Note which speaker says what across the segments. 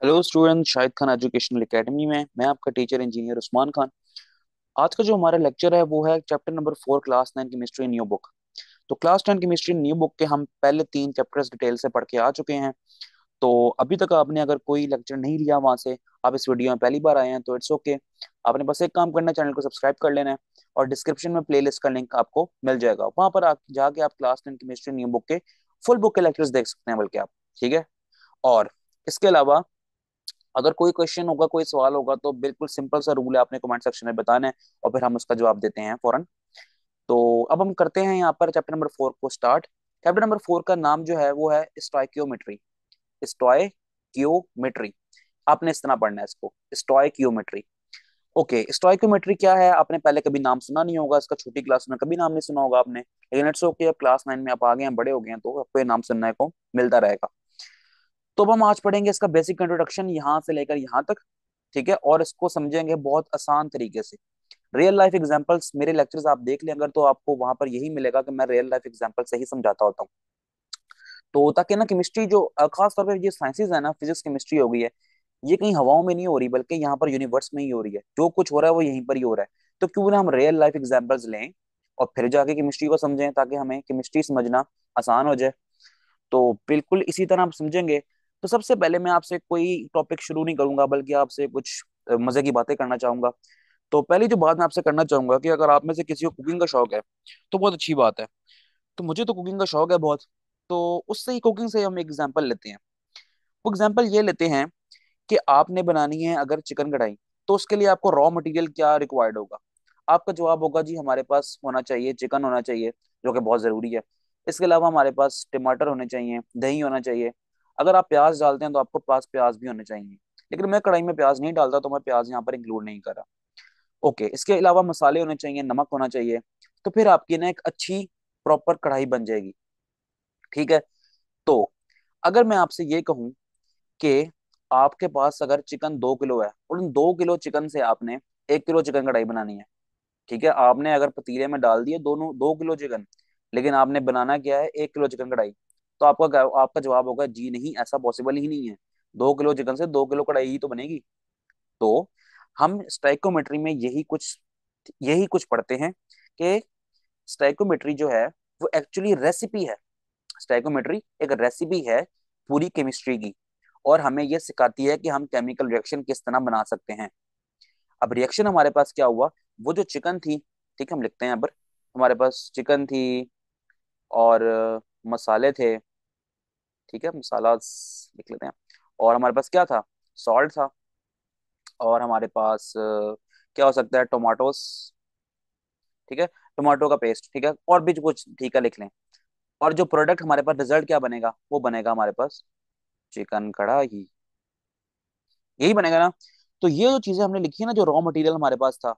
Speaker 1: Hello student, Shahid Khan educational academy में मैं आपका टीचर इंजीनियर उस्मान खान। आज का जो हमारा लेक्चर है वो है chapter number 4 class 9 chemistry new book. तो क्लास 10 केमिस्ट्री न्यू बुक के हम पहले 3 चैप्टर्स डिटेल से पढ़ के आ चुके हैं। तो अभी तक आपने अगर कोई लेक्चर नहीं लिया वहां से, आप इस वीडियो में पहली बार आए हैं तो इट्स ओके। आपने बस एक काम करना है, चैनल को सब्सक्राइब कर लेना है और डिस्क्रिप्शन में प्लेलिस्ट का लिंक आपको मिल जाएगा। वहां पर जाके आप क्लास 10 केमिस्ट्री न्यू बुक के फुल बुक के लेक्चर्स देख सकते हैं, बल्कि आप। ठीक है। और इसके अलावा अगर कोई क्वेश्चन होगा, कोई सवाल होगा, तो बिल्कुल सिंपल सा रूल है, आपने कमेंट सेक्शन में बताना है और फिर हम उसका जवाब देते हैं फौरन। तो अब हम करते हैं यहाँ पर चैप्टर नंबर 4 को स्टार्ट। चैप्टर नंबर 4 का नाम जो है वो है स्टोइकियोमेट्री। स्टोइकियोमेट्री, आपने इस तरह पढ़ना है इसको, स्टोइकियोमेट्री। ओके, स्टोइकियोमेट्री क्या है? आपने पहले कभी नाम सुना नहीं होगा इसका, छोटी क्लास में कभी नाम नहीं सुना होगा आपने, लेकिन इट्स ओके, अब क्लास 9 में आप आ गए हैं, बड़े हो गए हैं, तो आपको ये नाम सुनने को मिलता रहेगा। तो अब हम आज पढ़ेंगे इसका बेसिक इंट्रोडक्शन यहाँ से लेकर यहाँ तक। ठीक है, और इसको समझेंगे बहुत आसान तरीके से। रियल लाइफ एग्जांपल्स, मेरे लेक्चर्स आप देख लें अगर, तो आपको वहां पर यही मिलेगा कि मैं रियल लाइफ एग्जांपल से ही समझाता होता हूँ। तो ताकि ना केमिस्ट्री जो खास तौर पर ये साइंसेज है ना, फिजिक्स केमिस्ट्री हो गई है, ये कहीं हवाओं में नहीं हो रही, बल्कि यहाँ पर यूनिवर्स में ही हो रही है। जो कुछ हो रहा है वो यहीं पर ही हो रहा है। तो क्यों ना हम रियल लाइफ एग्जांपल्स लें और फिर जाके केमिस्ट्री को समझें, ताकि हमें केमिस्ट्री समझना आसान हो जाए। तो बिल्कुल इसी तरह आप समझेंगे। तो सबसे पहले मैं आपसे कोई टॉपिक शुरू नहीं करूंगा, बल्कि आपसे कुछ मजे की बातें करना चाहूंगा। तो पहली जो बात मैं आपसे करना चाहूंगा कि अगर आप में से किसी को कुकिंग का शौक है तो बहुत अच्छी बात है। तो मुझे तो कुकिंग का शौक है बहुत। तो उससे ही, कुकिंग से हम एग्जाम्पल लेते हैं। वो एग्जाम्पल ये लेते हैं कि आपने बनानी है अगर चिकन कढ़ाई, तो उसके लिए आपको रॉ मटेरियल क्या रिक्वायर्ड होगा? आपका जवाब होगा जी, हमारे पास होना चाहिए, चिकन होना चाहिए, जो कि बहुत जरूरी है। इसके अलावा हमारे पास टमाटर होने चाहिए, दही होना चाहिए। अगर आप प्याज डालते हैं तो आपको पास प्याज भी होने चाहिए, लेकिन मैं कढ़ाई में प्याज नहीं डालता, तो मैं प्याज यहाँ पर इंक्लूड नहीं कर रहा। ओके, इसके अलावा मसाले होने चाहिए, नमक होना चाहिए। तो फिर आपकी ना एक अच्छी प्रॉपर कढ़ाई बन जाएगी। ठीक है। तो अगर मैं आपसे ये कहूं कि आपके पास अगर चिकन 2 किलो है और उन 2 किलो चिकन से आपने 1 किलो चिकन कढ़ाई बनानी है। ठीक है, आपने अगर पतीले में डाल दिए दोनों 2 किलो चिकन, लेकिन आपने बनाना क्या है, 1 किलो चिकन कढ़ाई। तो आपका जवाब होगा जी नहीं, ऐसा पॉसिबल ही नहीं है। 2 किलो चिकन से 2 किलो कढ़ाई ही तो बनेगी। तो हम स्टाइकोमेट्री में यही कुछ पढ़ते हैं कि स्टाइकोमेट्री जो है वो एक्चुअली रेसिपी है। स्टाइकोमेट्री एक रेसिपी है पूरी केमिस्ट्री की, और हमें यह सिखाती है कि हम केमिकल रिएक्शन किस तरह बना सकते हैं। अब रिएक्शन हमारे पास क्या हुआ? वो जो चिकन थी, ठीक है, हम लिखते हैं यहाँ पर, हमारे पास चिकन थी और मसाले थे। ठीक है, मसाला लिख लेते हैं। और हमारे पास क्या था? सॉल्ट था। और हमारे पास क्या हो सकता है? टोमेटोस। ठीक है, टोमेटो का पेस्ट, ठीक है, और भी कुछ, ठीक है, लिख लें। और जो प्रोडक्ट हमारे पास, रिजल्ट क्या बनेगा? वो बनेगा हमारे पास चिकन कढ़ाई। यही बनेगा ना? तो ये जो चीजें हमने लिखी है ना, जो रॉ मटेरियल हमारे पास था,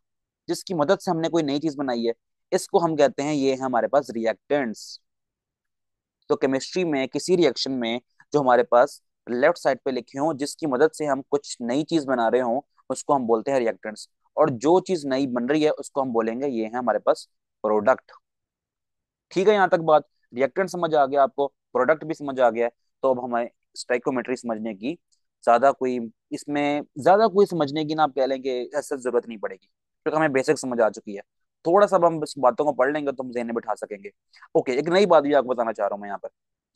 Speaker 1: जिसकी मदद से हमने कोई नई चीज बनाई है, इसको हम कहते हैं, ये है हमारे पास रिएक्टेंट्स। तो केमिस्ट्री में किसी रिएक्शन में जो हमारे पास लेफ्ट साइड पे लिखे हों, जिसकी मदद से हम कुछ नई चीज बना रहे हों, उसको हम बोलते हैं रिएक्टेंट्स। और जो चीज नई बन रही है उसको हम बोलेंगे ये है हमारे पास प्रोडक्ट। ठीक है, यहाँ तक बात। रिएक्टेंट समझ आ गया आपको, प्रोडक्ट भी समझ आ गया है। तो अब हमें स्टाइकोमेट्री समझने की ज्यादा कोई इसमें ज्यादा कोई समझने की ना, आप कह लें कि ऐसा जरूरत नहीं पड़ेगी, क्योंकि हमें बेसिक समझ आ चुकी है। थोड़ा सा अब हम इस बातों को पढ़ लेंगे तो हम ज़हन में बिठा सकेंगे। ओके, एक नई बात भी आपको बताना चाह रहा हूँ मैं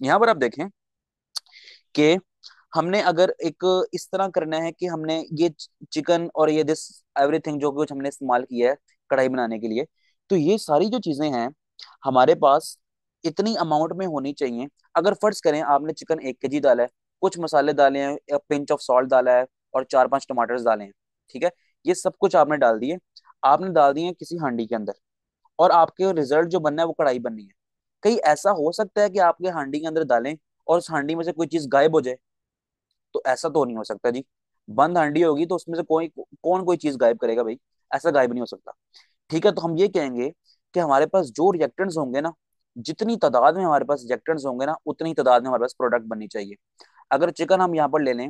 Speaker 1: यहाँ पर आप देखें कि हमने अगर एक इस तरह करना है कि हमने ये चिकन और ये दिस एवरीथिंग जो कुछ हमने इस्तेमाल किया है कढ़ाई बनाने के लिए, तो ये सारी जो चीजें हैं हमारे पास इतनी अमाउंट में होनी चाहिए। अगर फर्ज करें आपने चिकन 1 kg डाला है, कुछ मसाले डाले हैं, पिंच ऑफ सॉल्ट डाला है, और 4-5 टमाटर्स डाले हैं। ठीक है, ये सब कुछ आपने डाल दिए, आपने डाल दिए किसी हांडी के अंदर, और आपके रिजल्ट जो बनना है वो कढ़ाई बननी है। कहीं ऐसा हो सकता है कि आपके हांडी के अंदर डालें और उस हांडी में से कोई चीज गायब हो जाए? तो ऐसा तो नहीं हो सकता जी। बंद हांडी होगी तो उसमें से कौन कोई चीज गायब करेगा भाई? ऐसा गायब नहीं हो सकता। ठीक है, तो हम ये कहेंगे कि हमारे पास जो रिएक्टेंट्स होंगे ना, जितनी तादाद में हमारे पास रिएक्टेंट्स होंगे ना, उतनी तादाद में हमारे पास प्रोडक्ट बननी चाहिए। अगर चिकन हम यहाँ पर ले लें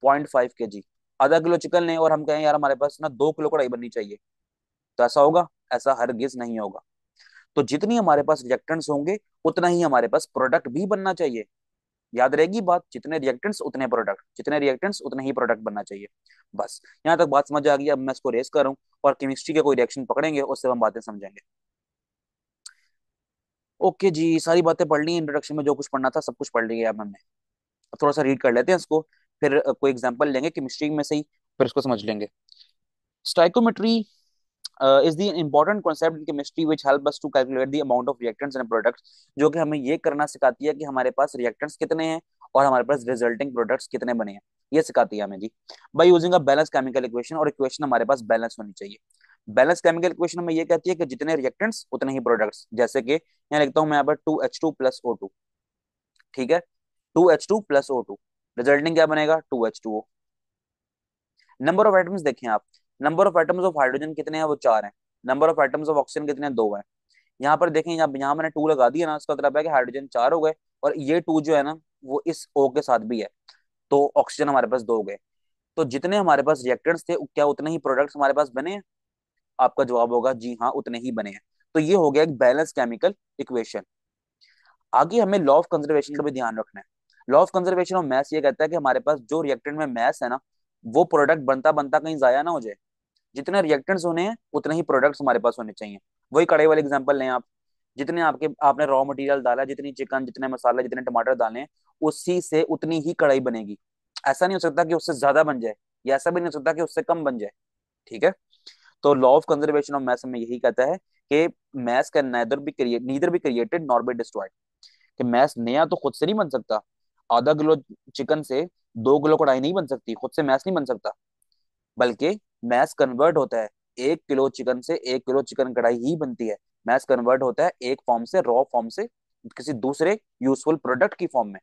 Speaker 1: 0.5 kg, ½ किलो चिकन लें और हम कहें यार हमारे पास ना 2 किलो कढ़ाई बननी चाहिए, तो ऐसा होगा? ऐसा हरगिज नहीं होगा। तो जितनी हमारे पास रिएक्टेंट्स होंगे उतना ही हमारे पास प्रोडक्ट भी बनना चाहिए। याद रहेगी बात, जितने रिएक्टेंट्स उतने प्रोडक्ट, जितने रिएक्टेंट्स उतने ही प्रोडक्ट बनना चाहिए। बस यहाँ तक बात समझ आ गई। अब मैं इसको रेस करूँ और केमिस्ट्री के कोई रिएक्शन पकड़ेंगे, उससे हम बातें समझेंगे। ओके जी, सारी बातें पढ़ ली इंट्रोडक्शन में, जो कुछ पढ़ना था सब कुछ पढ़ लिया अब हमने। अब थोड़ा सा रीड कर लेते हैं इसको, फिर कोई एग्जांपल लेंगे केमिस्ट्री में से ही, फिर इसको समझ लेंगे। Stoichiometry is the important concept in chemistry which help us to calculate the amount of reactants and products, जो कि हमें ये करना सिखाती है कि हमारे पास रिएक्टेंट्स कितने हैं और हमारे पास रिजल्टिंग प्रोडक्ट्स कितने बने हैं, ये सिखाती है हमें जी। By using a balance chemical equation, और इक्वेशन हमारे पास बैलेंस होनी चाहिए। बैलेंस केमिकल इक्वेशन में ये कहती है कि जितने रिएक्टेंट्स उतने ही प्रोडक्ट्स, जैसे कि यहाँ लिखता हूँ मैं यहाँ पर 2H2 + O2, ठीक है, 2H2 + O2, रिजल्टिंग क्या बनेगा, 2H2O। नंबर ऑफ एटम्स देखें आप, number of atoms of hydrogen कितने हैं, वो 4 हैं। Number of atoms of oxygen कितने हैं, 2 हैं। यहाँ पर देखें, यहाँ मैंने 2 लगा दिया ना, इसका मतलब है कि हाइड्रोजन 4 हो गए, और ये 2 जो है ना वो इस O के साथ भी है, तो ऑक्सीजन हमारे पास 2 हो गए। तो जितने हमारे पास रिएक्टेंट्स थे, क्या उतने ही प्रोडक्ट्स हमारे पास बने हैं? आपका जवाब होगा जी हाँ, उतने ही बने हैं। तो ये हो गया एक बैलेंस केमिकल इक्वेशन। आगे हमें लॉ ऑफ कंजर्वेशन का भी ध्यान रखना है। Law of conservation of math ये कहता है कि हमारे पास जो रिएक्टेंट में मैथ है ना, वो प्रोडक्ट बनता बनता कहीं जाया ना हो जाए। जितने रिएक्टेंट्स होने हैं उतने ही प्रोडक्ट्स हमारे पास होने चाहिए। वही कड़ाई वाले एग्जांपल लें आप, जितने आपके आपने रॉ मटेरियल डाला, जितनी चिकन, जितने मसाले, जितने टमाटर डाले हैं, उसी से उतनी ही कढ़ाई बनेगी। ऐसा नहीं हो सकता कि उससे ज्यादा बन जाए, या ऐसा भी नहीं हो सकता कि उससे कम बन जाए, ठीक है। तो law of conservation of math में यही कहता है कि math can neither be created nor be destroyed, कि मैथ नया तो खुद से नहीं बन सकता। आधा किलो चिकन से 2 किलो कढ़ाई नहीं बन सकती, खुद से मैथ नहीं बन सकता, बल्कि मैथ्स कन्वर्ट होता है। 1 किलो चिकन से 1 किलो चिकन कढ़ाई ही बनती है। मैथ्स कन्वर्ट होता है एक फॉर्म से, रॉ फॉर्म से किसी दूसरे यूजफुल प्रोडक्ट की फॉर्म में,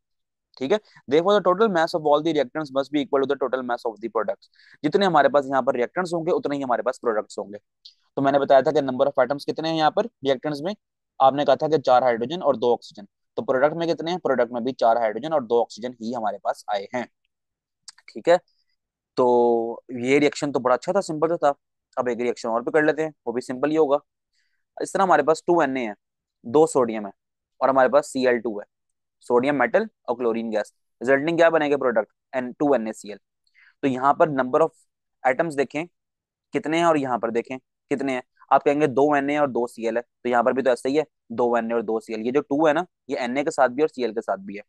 Speaker 1: ठीक है। देखो, the total mass of all the reactants must be equal to the total mass of the products. जितने हमारे पास यहाँ पर रिएक्टेंट्स होंगे उतने ही हमारे पास प्रोडक्ट्स होंगे। तो मैंने बताया था कि नंबर ऑफ एटम्स कितने हैं यहाँ पर रिएक्टेंट्स में, आपने कहा था कि 4 हाइड्रोजन और 2 ऑक्सीजन। तो प्रोडक्ट में कितने हैं, प्रोडक्ट में भी 4 हाइड्रोजन और 2 ऑक्सीजन ही हमारे पास आए हैं, ठीक है। तो ये रिएक्शन तो बड़ा अच्छा था, सिंपल था। अब एक रिएक्शन और भी कर लेते हैं, वो भी सिंपल ही होगा। इस तरह हमारे पास 2Na है, 2 सोडियम है, और हमारे पास Cl2 है, सोडियम मेटल और क्लोरीन गैस। रिजल्टिंग क्या बनेगा प्रोडक्ट, N2NaCl। तो यहाँ पर नंबर ऑफ एटम्स देखें कितने हैं, और यहाँ पर देखें कितने हैं। आप कहेंगे 2Na और 2Cl है, तो यहाँ पर भी तो ऐसा ही है, 2Na और 2Cl। ये जो 2 है ना, ये Na के साथ भी और Cl के साथ भी है।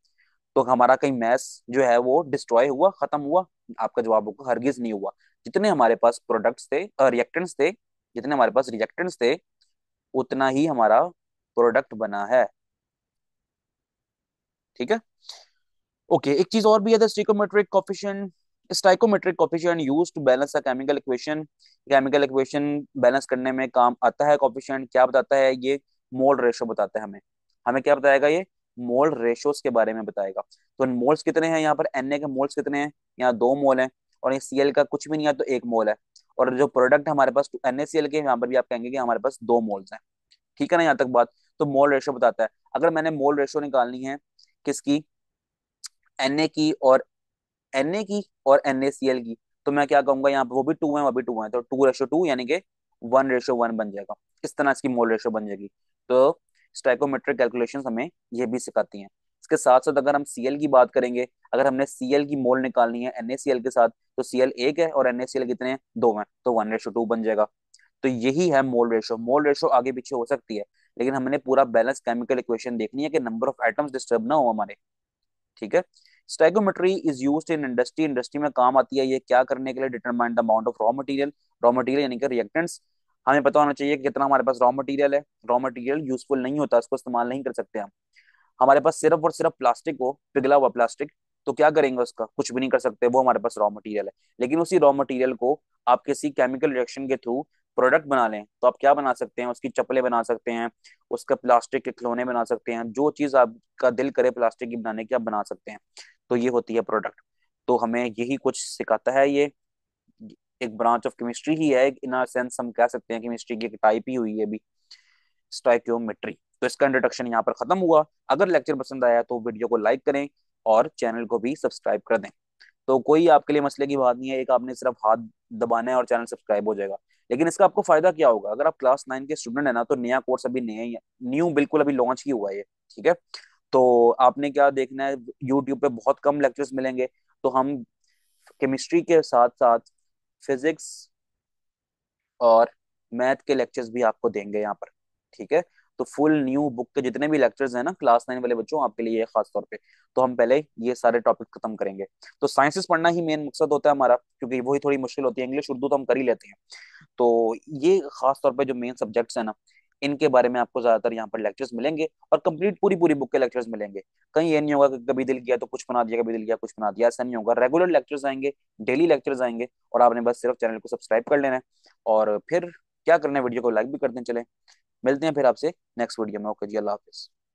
Speaker 1: तो हमारा कहीं मैस जो है वो डिस्ट्रॉय हुआ, खत्म हुआ? आपका जवाब होगा हरगिज नहीं हुआ। जितने हमारे पास प्रोडक्ट्स थे, रिएक्टेंट्स थे, जितने हमारे पास रिएक्टेंट्स थे, उतना ही हमारा प्रोडक्ट बना है, ठीक है। ओके, एक चीज और भी है, the stoichiometric coefficient. Stoichiometric coefficient used to balance a chemical equation. Chemical equation balance करने में काम आता है कोफिशिएंट। क्या बताता है ये, मोल रेशो बताता है हमें। हमें क्या बताएगा ये, मोल रेशोस के बारे में बताएगा। तो मोल्स कितने हैं यहाँ पर, Na के मोल्स कितने हैं, यहाँ 2 मोल हैं, और ये Cl का कुछ भी नहीं है तो 1 मोल है। और जो प्रोडक्ट हमारे पास NaCl के, यहाँ पर भी आप कहेंगे कि हमारे पास 2 मोल्स हैं, ठीक है ना यहाँ तक बात। तो मोल रेशो बताता है। अगर मैंने मोल रेशो निकालनी है किसकी, Na की और NaCl की, तो मैं क्या कहूंगा, यहाँ पे वो भी 2 है, वो भी 2 है, तो 2:2 यानी कि 1:1 बन जाएगा। इस तरह इसकी मोल रेशो बन जाएगी। तो स्टैकोमेट्रिक कैलकुलेशंस हमें ये भी सिखाती हैं। इसके साथ साथ अगर हम Cl की बात करेंगे, अगर हमने Cl की मोल निकालनी है NaCl के साथ, तो Cl 1 है और NaCl कितने हैं, 2 हैं, तो 1:2 बन जाएगा। तो यही है मोल रेशो। मोल रेशो आगे पीछे हो सकती है, लेकिन हमने पूरा बैलेंस केमिकल इक्वेशन देखनी है कि नंबर ऑफ एटम्स डिस्टर्ब ना हो हमारे, ठीक है। Stoichiometry is used in industry. Industry में काम आती है ये क्या करने के लिए, determine the amount of raw material. Raw material यानी कि रिएक्टेंट्स। हमें पता होना चाहिए कि कितना हमारे पास रॉ मटेरियल है। रॉ मटेरियल यूजफुल नहीं होता, इसको इस्तेमाल नहीं कर सकते हम। हमारे पास सिर्फ और सिर्फ प्लास्टिक हो, पिघला हुआ प्लास्टिक, तो क्या करेंगे, उसका कुछ भी नहीं कर सकते, वो हमारे पास रॉ मटेरियल है। लेकिन उसी रॉ मटेरियल को आप किसी केमिकल रिएक्शन के थ्रू प्रोडक्ट बना लें, तो आप क्या बना सकते हैं, उसकी चप्पलें बना सकते हैं, उसका प्लास्टिक के खिलौने बना सकते हैं, जो चीज आपका दिल करे प्लास्टिक की बनाने की आप बना सकते हैं। तो ये होती है प्रोडक्ट। तो हमें यही कुछ सिखाता है ये। एक ब्रांच ऑफ केमिस्ट्री ही है, इन अ सेंस हम कह सकते हैं केमिस्ट्री की एक टाइप ही हुई है भी, स्टोइकियोमेट्री। तो इसका इंट्रोडक्शन यहाँ पर खत्म हुआ। अगर लेक्चर पसंद आया तो वीडियो को लाइक करें और चैनल को भी सब्सक्राइब कर दें। तो कोई आपके लिए मसले की बात नहीं है, एक आपने सिर्फ हाथ दबाना है और चैनल सब्सक्राइब हो जाएगा। लेकिन इसका आपको फायदा क्या होगा, अगर आप क्लास 9 के स्टूडेंट है ना, तो नया कोर्स अभी नया ही न्यू बिल्कुल अभी लॉन्च ही हुआ है ये, ठीक है। तो आपने क्या देखना है, यूट्यूब पे बहुत कम लेक्चर्स मिलेंगे, तो हम केमिस्ट्री के साथ साथ फिजिक्स और मैथ के लेक्चर्स भी आपको देंगे यहाँ पर। ठीक है, तो फुल न्यू बुक के जितने भी लेक्चर्स हैं ना क्लास 9 वाले बच्चों, आपके लिए ये खास तौर पे, तो हम पहले ये सारे टॉपिक खत्म करेंगे। तो साइंसेस पढ़ना ही मेन मकसद होता है हमारा, क्योंकि वही थोड़ी मुश्किल होती है, इंग्लिश उर्दू तो हम कर ही लेते हैं। तो ये खास तौर पे जो मेन सब्जेक्ट्स हैं ना, इनके बारे में आपको ज्यादातर यहाँ पर लेक्चर्स मिलेंगे, और कंप्लीट पूरी पूरी बुक के लेक्चर्स मिलेंगे। कहीं ये नहीं होगा कि कभी दिल किया तो कुछ बना दिया, कभी दिल किया कुछ बना दिया, ऐसा नहीं होगा। रेगुलर लेक्चर्स आएंगे, डेली लेक्चर्स आएंगे, और आपने बस सिर्फ चैनल को सब्सक्राइब कर लेना है, और फिर क्या करना है, वीडियो को लाइक भी कर दें। चले, मिलते हैं फिर आपसे नेक्स्ट वीडियो में। ओके जी, अल्लाह हाफिज।